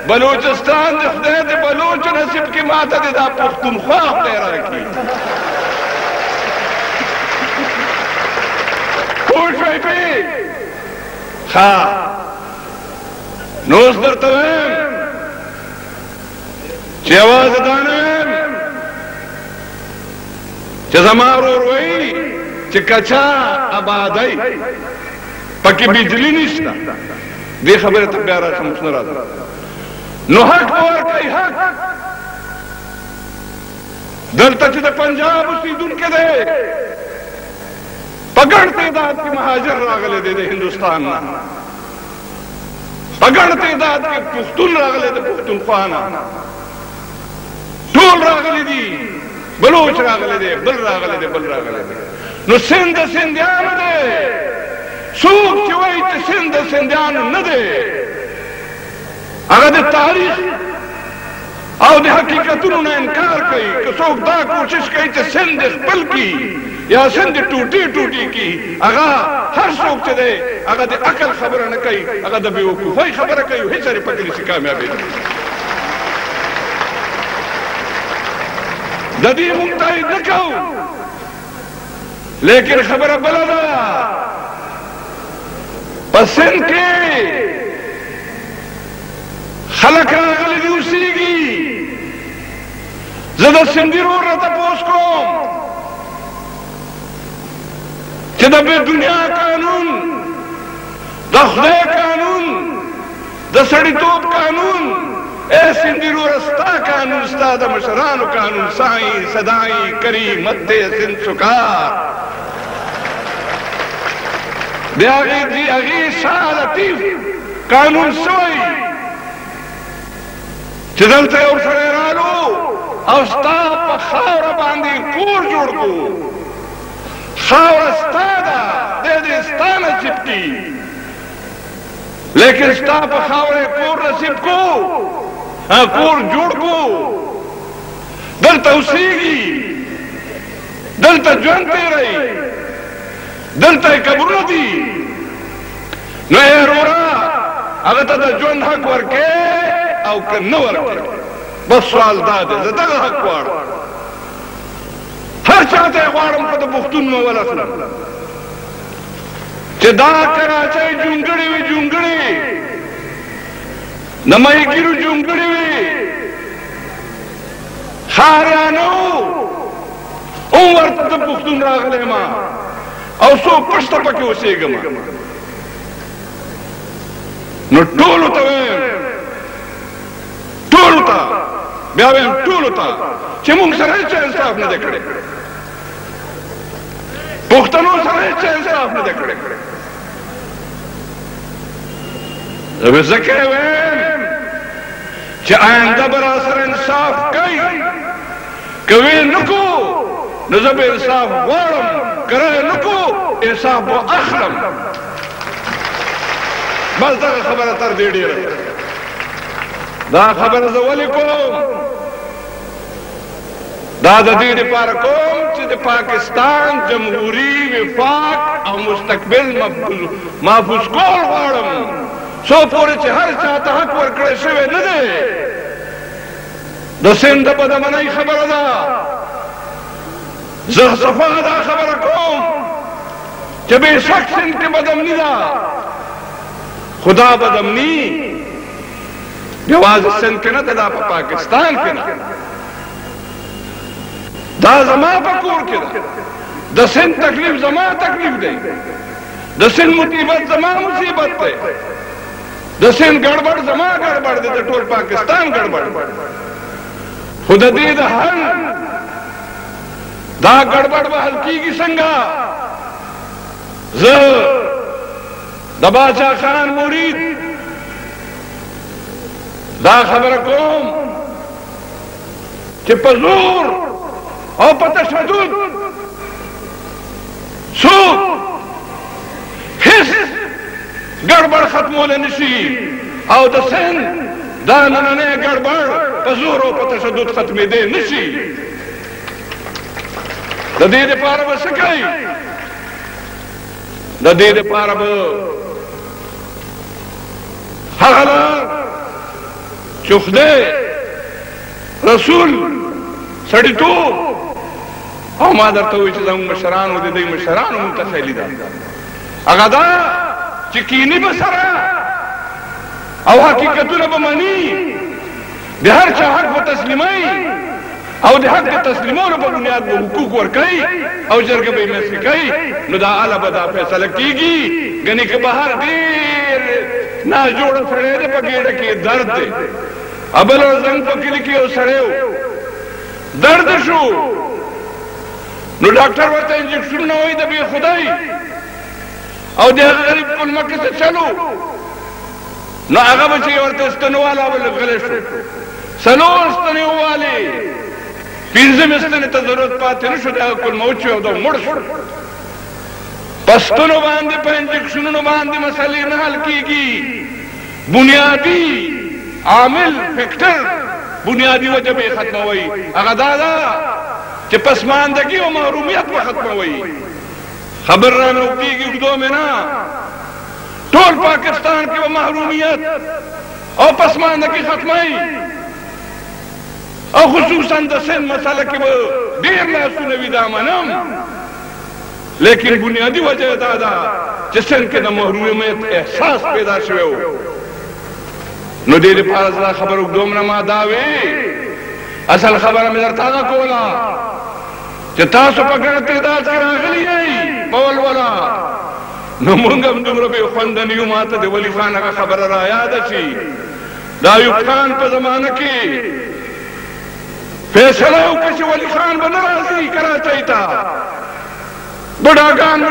बलूचिस्तान खदे दे बलूच नसीब की माता दे दा पुख्तूनख्वा खदे राखी खुश हुई भी खा नोस दर्तवें चे आवाज दानें चे जमारो रोई चे कचा आबादाई पकी बिजली निश्ता दे खबर तक प्यारा समझना रहा नो हक और कई हक दलता चे पंजाब उसी दुन के दे पगड़ तेदाद की महाजर रागले दे हिंदुस्तान ना पगड़ तेदाद के पुख्तून रागले दे पुख्तूनख्वाना टोल रागले दी बलोच रागले दे बल रागले दे बल रागले दे नो सिंध सिंधियान दे सूख चुवाई चे सिंध सिंधियान न दे अगर दे तारीख और दे हकीकतों ने इनकार कई कि सोख दा कोशिश कई चे सिंध पल की या सिंध टूटी टूटी की अगा हर सोख चे दे अगर दे अकल खबर न कई अगर दे बेवकूफी खबर कई ही सारी पकड़ी सी कामयाबी ददी मुमताई न कहूं लेकिन खबर बलदा पसंद के खलक रागली दी उसीगी ज़दा सिंधी रो रहा पोस को चदबे दुनिया कानून दखले कानून दसड़ी तोप कानून ए सिंधी रो रस्ता कानून उस्ताद मशरान कानून साई सदाई करी मद्दे सिंध सुकार दे आगे दी आगे शाह लतीफ कानून सोई चदलते और सरे रालो औस्ता पखावर बांधी कूर जोड़ को खावर स्तादा दे दे स्ताना चिपकी लेकिन स्ता पखावरे कूर नसीब को कूर जोड़ को दलता उसीगी दलता जानते रही दलता कब्र दी नया रोरा अगर तदा जोन हक वर्के औ न वर्के बस सवाल दादे जदा हक वाड़ हर चाहते वाड़म को तो पुख्तून में वाला सुना चदा कराचे जुंगड़ी वी जुंगड़ी नमई गिरु जुंगड़ी वी खारियानो उमर तो पुख्तून रागले मां और सो पश्ता पके उसे गमा नो टोलता ब्यावें टोलता चिमुंग सरे चे इंसाफ न देखड़े पुख्तनों सरे चे इंसाफ न देखड़े अब जके वे चे आइंदा बरासर इंसाफ कई कवे नुको नजब इंसाफ वाड़म करे नुको इंसाफ वो अखरम बस दा खबर तर देड़ी रहे दा खबर जवाली को दा दीन पार कौम चिद पाकिस्तान जमहूरी विफाक और मुस्तकबिल महफूज कोल वाड़म सो पूरे चे हर चाहता हक वर करे सिवे न दे द सिंध बदा मनाई खबर दा जह सफा दा खबर कौम चे बेशक सिंध के बदम निदा खुदा बदमनी जवाज सिंध के ना तदा पाकिस्तान के ना दा जमा पकूर के ना द सिंध तकलीफ जमा तकलीफ दे द सिंध मुसीबत जमा मुसीबत दे द सिंध गड़बड़ जमा गड़बड़ दे टोल पाकिस्तान गड़बड़ खुदा दीद हल दा गड़बड़ व हल्की की संगा दबाचा खान मुरीद दा खबर कौम कि पजूर और पतशद्दुद सूख हिस गड़बड़ खत्म होने निशी और दसन दानने गड़बड़ पजूर और पतशद्दुद खत्म दे निशी ददीद पारब सकाई ददीद पारब हला चुखदे रसूल सड़ितोब او ما درته وی چې زموږ مشرانو د دې مشرانو متخیلی ده هغه دا چې کینی به سره او حقیقتونه به مني د هر چا حق به تسلیموي او د حق د تسلیمولو په بنیاد به حقوق ورکوي او جرګه به یې مسې کوي نو دا اله به دا فیصله کېږي ګنې که بهر ډېر ناجوړه سړی دی په ګېډه کې درد دی ابل او زنګ په کلي کې یو سړی و درد شو نو ډاکټر ورته انجکشنونه وایي د بې خدای او د هغه غریب کلمه کې څه چلو نو هغه به چې ورته ستنې والا به غلی شو څلور ستنې ووالې پنځمې ستنې ته ضرورت پاتې نه شو د هغه کلمه وچوي او دا مړ شو په ستنو باندې په انجکشنونو باندې مسلې نه حل کېږي بنیادي عامل فیکټر بنیادي وجه به یې ختموي هغه دا ده چې پسماندگی او محرومیت به ختموي خبر را نه کېږي اوږدو مې نه ټول پاکستان کې به محرومیت او پسماندگی ختموي او خصوصا د سند مسله کې به ډېر لاسونه وي دا منم لیکن بنیادی وجه دا ده چې سند کې د محرومیت احساس پیدا شوی و نو دې لپاره زه خبر اوږدو مې نه ما دا وې اصل خبره مې درته هغه کوله چې تاسو په ګڼ تعداد کې راغلي یئ په ولوله نو موږ هم دومره بې خونده نه یو ما ته د ولي خان هغه خبره را یاده شي د ایوب خان په زمانه کې فیصله وکړه چې ولي خان به نه راځي کراچۍ ته بډاګان